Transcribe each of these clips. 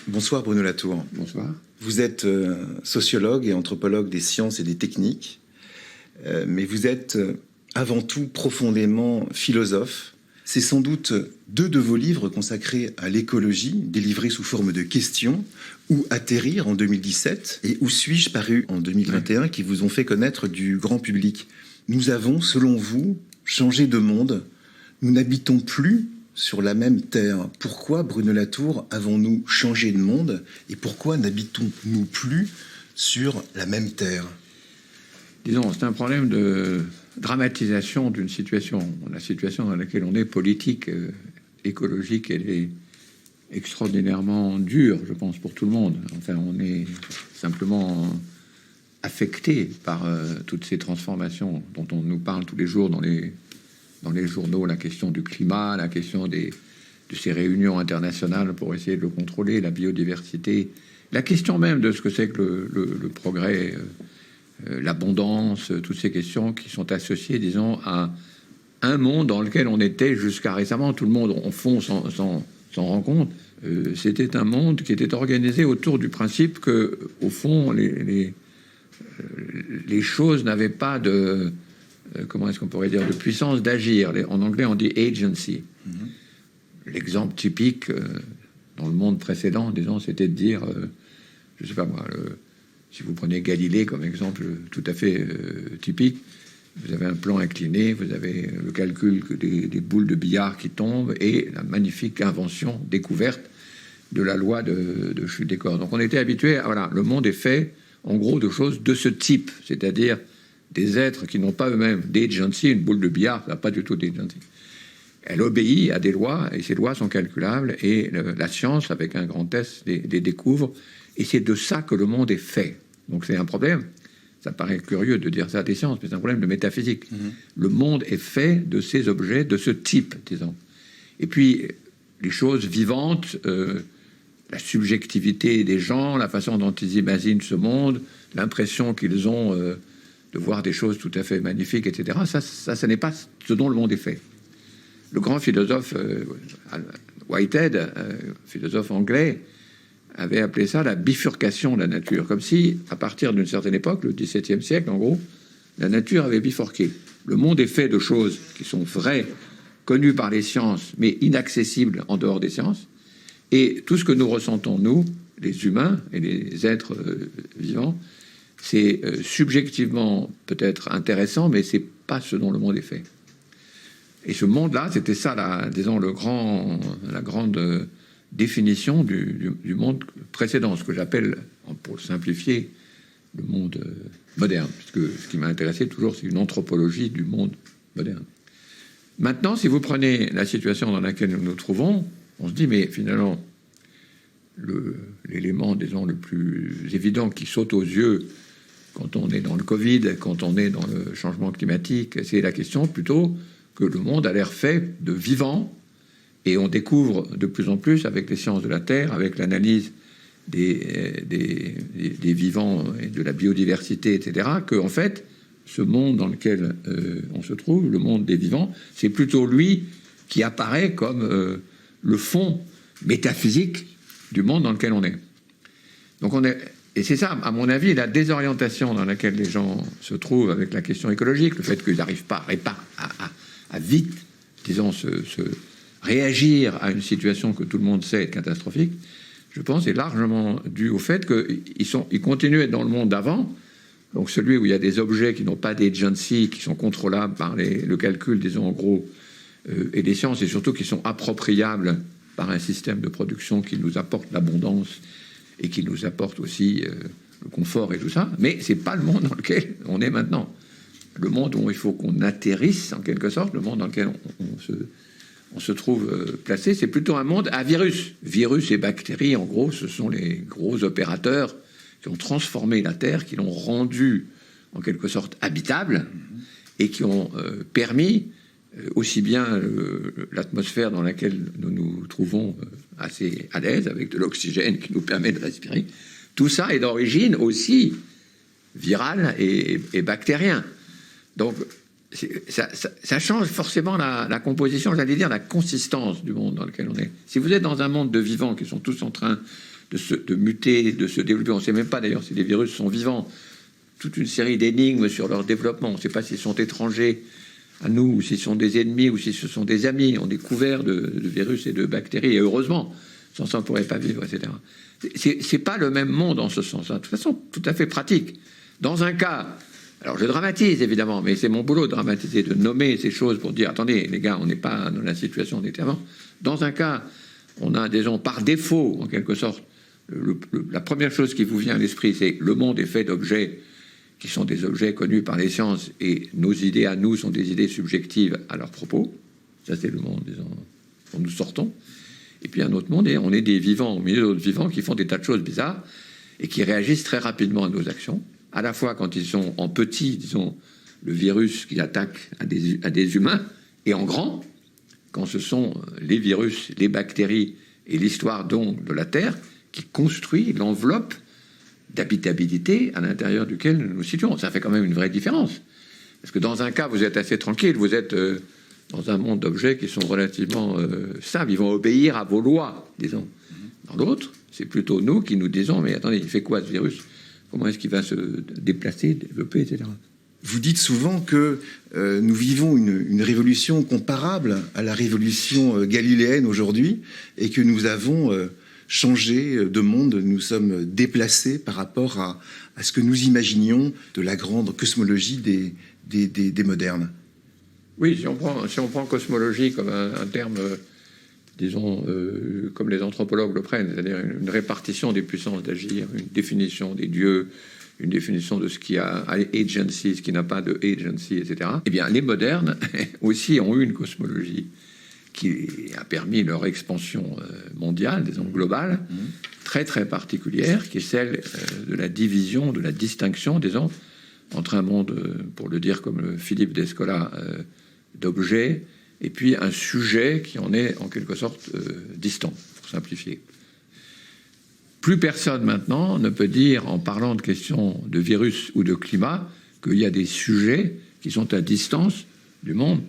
Bonsoir Bruno Latour. Bonsoir. Vous êtes sociologue et anthropologue des sciences et des techniques, mais vous êtes avant tout profondément philosophe. C'est sans doute 2 de vos livres consacrés à l'écologie, délivrés sous forme de questions, ou Atterrir en 2017 et Où suis-je paru en 2021, qui vous ont fait connaître du grand public. Nous avons, selon vous, changé de monde. Nous n'habitons plus sur la même terre. Pourquoi, Bruno Latour, avons-nous changé de monde et pourquoi n'habitons-nous plus sur la même terre? Disons, c'est un problème de dramatisation d'une situation. La situation dans laquelle on est, politique, écologique, elle est extraordinairement dure, je pense, pour tout le monde. Enfin, on est simplement affecté par toutes ces transformations dont on nous parle tous les jours dans les journaux, la question du climat, la question de ces réunions internationales pour essayer de le contrôler, la biodiversité, la question même de ce que c'est que le progrès, l'abondance, toutes ces questions qui sont associées, disons, à un monde dans lequel on était jusqu'à récemment. Tout le monde, en fond, s'en rend compte. C'était un monde qui était organisé autour du principe que, au fond, les choses n'avaient pas de... comment est-ce qu'on pourrait dire, de puissance d'agir. En anglais, on dit agency. L'exemple typique dans le monde précédent, disons, c'était de dire, je sais pas moi, si vous prenez Galilée comme exemple tout à fait typique, vous avez un plan incliné, vous avez le calcul des boules de billard qui tombent et la magnifique invention, découverte de la loi de chute des corps. Donc on était habitué à, voilà, le monde est fait, en gros, de choses de ce type, c'est-à-dire des êtres qui n'ont pas eux-mêmes d'agency. Une boule de billard n'a pas du tout d'agency. Elle obéit à des lois, et ces lois sont calculables, et la science, avec un grand S, les découvre, et c'est de ça que le monde est fait. Donc c'est un problème, ça paraît curieux de dire ça des sciences, mais c'est un problème de métaphysique. Le monde est fait de ces objets, de ce type, disons. Et puis, les choses vivantes, la subjectivité des gens, la façon dont ils imaginent ce monde, l'impression qu'ils ont... de voir des choses tout à fait magnifiques, etc. Ça n'est pas ce dont le monde est fait. Le grand philosophe Whitehead, philosophe anglais, avait appelé ça la bifurcation de la nature. Comme si, à partir d'une certaine époque, le XVIIe siècle, en gros, la nature avait bifurqué. Le monde est fait de choses qui sont vraies, connues par les sciences, mais inaccessibles en dehors des sciences. Et tout ce que nous ressentons, nous, les humains et les êtres vivants, c'est subjectivement peut-être intéressant, mais c'est pas ce dont le monde est fait. Et ce monde-là, c'était ça, disons, la grande définition du monde précédent, ce que j'appelle, pour le simplifier, le monde moderne. Parce que ce qui m'a intéressé toujours, c'est une anthropologie du monde moderne. Maintenant, si vous prenez la situation dans laquelle nous nous trouvons, on se dit, mais finalement, l'élément, disons, le plus évident qui saute aux yeux quand on est dans le Covid, quand on est dans le changement climatique, c'est la question plutôt que le monde a l'air fait de vivant, et on découvre de plus en plus avec les sciences de la Terre, avec l'analyse des vivants et de la biodiversité, etc., que en fait, ce monde dans lequel on se trouve, le monde des vivants, c'est plutôt lui qui apparaît comme le fond métaphysique du monde dans lequel on est. Donc on est... Et c'est ça, à mon avis, la désorientation dans laquelle les gens se trouvent avec la question écologique, le fait qu'ils n'arrivent pas à vite, disons, se réagir à une situation que tout le monde sait être catastrophique, je pense, est largement dû au fait qu'ils continuent à être dans le monde d'avant, donc celui où il y a des objets qui n'ont pas d'agency, qui sont contrôlables par le calcul, disons, en gros, et des sciences, et surtout qui sont appropriables par un système de production qui nous apporte l'abondance et qui nous apporte aussi le confort et tout ça, mais c'est pas le monde dans lequel on est maintenant. Le monde où il faut qu'on atterrisse, en quelque sorte, le monde dans lequel on se trouve placé, c'est plutôt un monde à virus. Virus et bactéries, en gros, ce sont les gros opérateurs qui ont transformé la Terre, qui l'ont rendue, en quelque sorte, habitable, et qui ont permis aussi bien l'atmosphère dans laquelle nous nous trouvons assez à l'aise, avec de l'oxygène qui nous permet de respirer. Tout ça est d'origine aussi virale et bactérien. Donc, ça change forcément la composition, j'allais dire la consistance du monde dans lequel on est. Si vous êtes dans un monde de vivants qui sont tous en train de muter, de se développer. On ne sait même pas d'ailleurs si les virus sont vivants. Toute une série d'énigmes sur leur développement. On ne sait pas s'ils sont étrangers à nous, ou s'ils sont des ennemis, ou si ce sont des amis. On découvert de virus et de bactéries, et heureusement, sans ça on ne pourrait pas vivre, etc. C'est pas le même monde en ce sens-là. De toute façon, tout à fait pratique. Dans un cas, alors je dramatise évidemment, mais c'est mon boulot de dramatiser, de nommer ces choses pour dire, attendez les gars, on n'est pas dans la situation où on était avant. Dans un cas, on a des gens par défaut, en quelque sorte, la première chose qui vous vient à l'esprit, c'est le monde est fait d'objets qui sont des objets connus par les sciences, et nos idées à nous sont des idées subjectives à leur propos. Ça, c'est le monde, disons, dont nous sortons. Et puis un autre monde, et on est des vivants au milieu d'autres vivants qui font des tas de choses bizarres et qui réagissent très rapidement à nos actions, à la fois quand ils sont en petit, disons, le virus qui attaque à des humains, et en grand, quand ce sont les virus, les bactéries et l'histoire donc de la Terre qui construit l'enveloppe d'habitabilité à l'intérieur duquel nous nous situons. Ça fait quand même une vraie différence. Parce que dans un cas, vous êtes assez tranquille, vous êtes dans un monde d'objets qui sont relativement stables, ils vont obéir à vos lois, disons. Dans l'autre, c'est plutôt nous qui nous disons, mais attendez, il fait quoi ce virus? Comment est-ce qu'il va se déplacer, développer, etc. Vous dites souvent que nous vivons une révolution comparable à la révolution galiléenne aujourd'hui, et que nous avons changé de monde, nous sommes déplacés par rapport à ce que nous imaginions de la grande cosmologie des modernes. Oui, si on prend cosmologie comme un terme, disons, comme les anthropologues le prennent, c'est-à-dire une répartition des puissances d'agir, une définition des dieux, une définition de ce qui a agency, ce qui n'a pas de agency, etc. Eh bien, les modernes aussi ont eu une cosmologie qui a permis leur expansion mondiale, disons globale, très très particulière, qui est celle de la division, de la distinction, disons, entre un monde, pour le dire comme Philippe d'Escola, d'objets, et puis un sujet qui en est en quelque sorte distant, pour simplifier. Plus personne maintenant ne peut dire, en parlant de questions de virus ou de climat, qu'il y a des sujets qui sont à distance du monde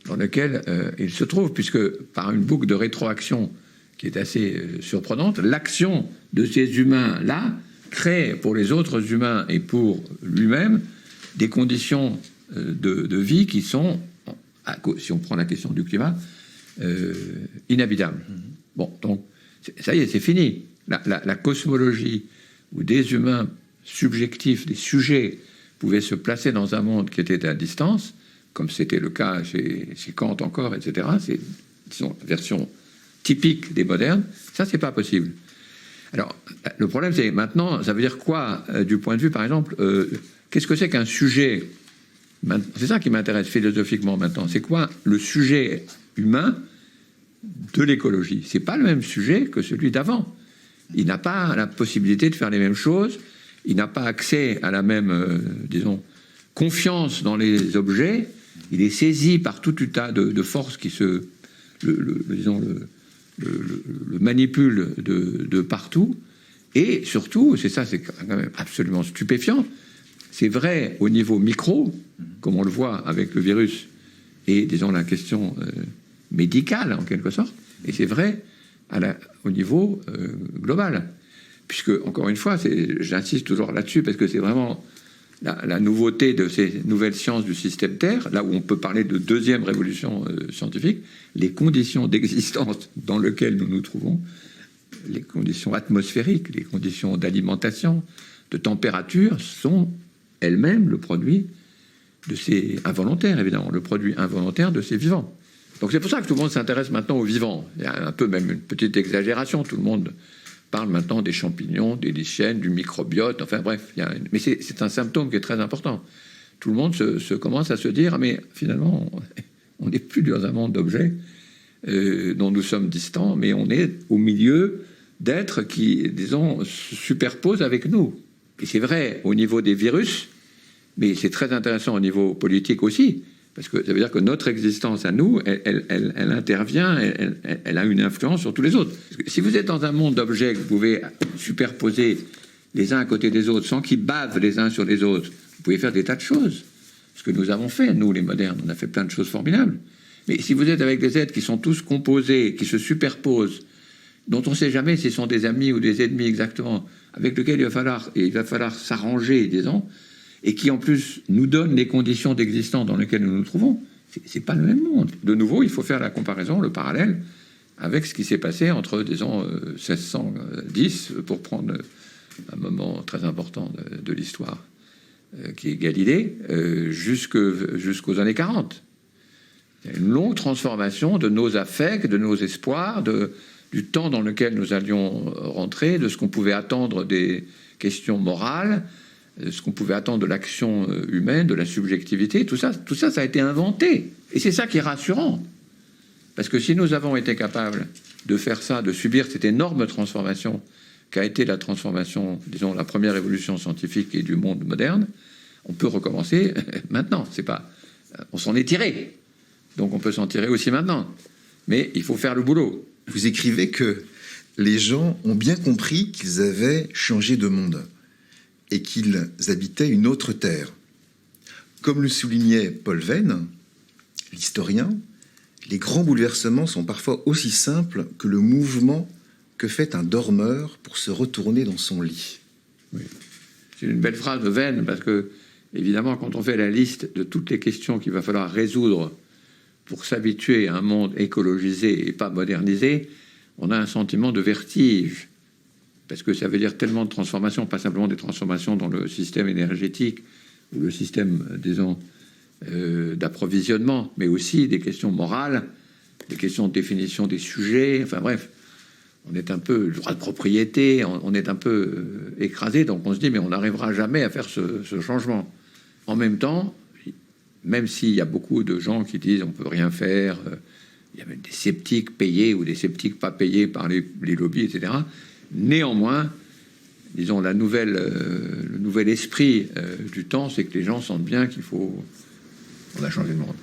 dans lequel ils se trouvent, puisque par une boucle de rétroaction qui est assez surprenante, l'action de ces humains-là crée pour les autres humains et pour lui-même des conditions de vie qui sont, si on prend la question du climat, inhabitables. Bon, donc, ça y est, c'est fini. La cosmologie où des humains subjectifs, des sujets, pouvaient se placer dans un monde qui était à distance, comme c'était le cas chez Kant encore, etc., c'est, disons, la version typique des modernes, ça, c'est pas possible. Alors, le problème, c'est maintenant, ça veut dire quoi, du point de vue, par exemple, qu'est-ce que c'est qu'un sujet? C'est ça qui m'intéresse philosophiquement maintenant. C'est quoi le sujet humain de l'écologie? C'est pas le même sujet que celui d'avant. Il n'a pas la possibilité de faire les mêmes choses, il n'a pas accès à la même, disons, confiance dans les objets, il est saisi par tout un tas de forces qui le manipulent de partout, et surtout, c'est ça, c'est quand même absolument stupéfiant, c'est vrai au niveau micro, comme on le voit avec le virus, et disons la question médicale en quelque sorte, et c'est vrai au niveau global. Puisque, encore une fois, j'insiste toujours là-dessus, parce que c'est vraiment la nouveauté de ces nouvelles sciences du système Terre, là où on peut parler de deuxième révolution scientifique, les conditions d'existence dans lesquelles nous nous trouvons, les conditions atmosphériques, les conditions d'alimentation, de température, sont elles-mêmes le produit de ces involontaires, évidemment, le produit involontaire de ces vivants. Donc c'est pour ça que tout le monde s'intéresse maintenant aux vivants. Il y a un peu même une petite exagération, tout le monde parle maintenant des champignons, des lichens, du microbiote, enfin bref. Mais c'est un symptôme qui est très important. Tout le monde commence à se dire, mais finalement, on n'est plus dans un monde d'objets dont nous sommes distants, mais on est au milieu d'êtres qui, disons, se superposent avec nous. Et c'est vrai au niveau des virus, mais c'est très intéressant au niveau politique aussi, parce que ça veut dire que notre existence à nous, elle intervient, elle a une influence sur tous les autres. Parce que si vous êtes dans un monde d'objets que vous pouvez superposer les uns à côté des autres, sans qu'ils bavent les uns sur les autres, vous pouvez faire des tas de choses. Ce que nous avons fait, nous les modernes, on a fait plein de choses formidables. Mais si vous êtes avec des êtres qui sont tous composés, qui se superposent, dont on ne sait jamais si ce sont des amis ou des ennemis exactement, avec lesquels il va falloir s'arranger, disons, et qui en plus nous donnent les conditions d'existence dans lesquelles nous nous trouvons, c'est pas le même monde. De nouveau, il faut faire la comparaison, le parallèle avec ce qui s'est passé entre, disons, 1610, pour prendre un moment très important de l'histoire, qui est Galilée, jusqu'aux années 40. Il y a une longue transformation de nos affects, de nos espoirs, du temps dans lequel nous allions rentrer, de ce qu'on pouvait attendre des questions morales, de ce qu'on pouvait attendre de l'action humaine, de la subjectivité. Tout ça, ça a été inventé. Et c'est ça qui est rassurant. Parce que si nous avons été capables de faire ça, de subir cette énorme transformation qu'a été la transformation, disons, la première évolution scientifique et du monde moderne, on peut recommencer maintenant. C'est pas, on s'en est tiré. Donc on peut s'en tirer aussi maintenant. Mais il faut faire le boulot. Vous écrivez que les gens ont bien compris qu'ils avaient changé de monde et qu'ils habitaient une autre terre. Comme le soulignait Paul Venn, l'historien, les grands bouleversements sont parfois aussi simples que le mouvement que fait un dormeur pour se retourner dans son lit. Oui. C'est une belle phrase de Venn, parce que, évidemment, quand on fait la liste de toutes les questions qu'il va falloir résoudre pour s'habituer à un monde écologisé et pas modernisé, on a un sentiment de vertige. Parce que ça veut dire tellement de transformations, pas simplement des transformations dans le système énergétique ou le système, disons, d'approvisionnement, mais aussi des questions morales, des questions de définition des sujets, enfin bref, on est un peu, le droit de propriété, on est un peu écrasé, donc on se dit, mais on n'arrivera jamais à faire ce changement. En même temps, même s'il y a beaucoup de gens qui disent on peut rien faire, il y a même des sceptiques payés ou des sceptiques pas payés par les lobbies, etc. Néanmoins, disons, le nouvel esprit du temps, c'est que les gens sentent bien on a changé le monde.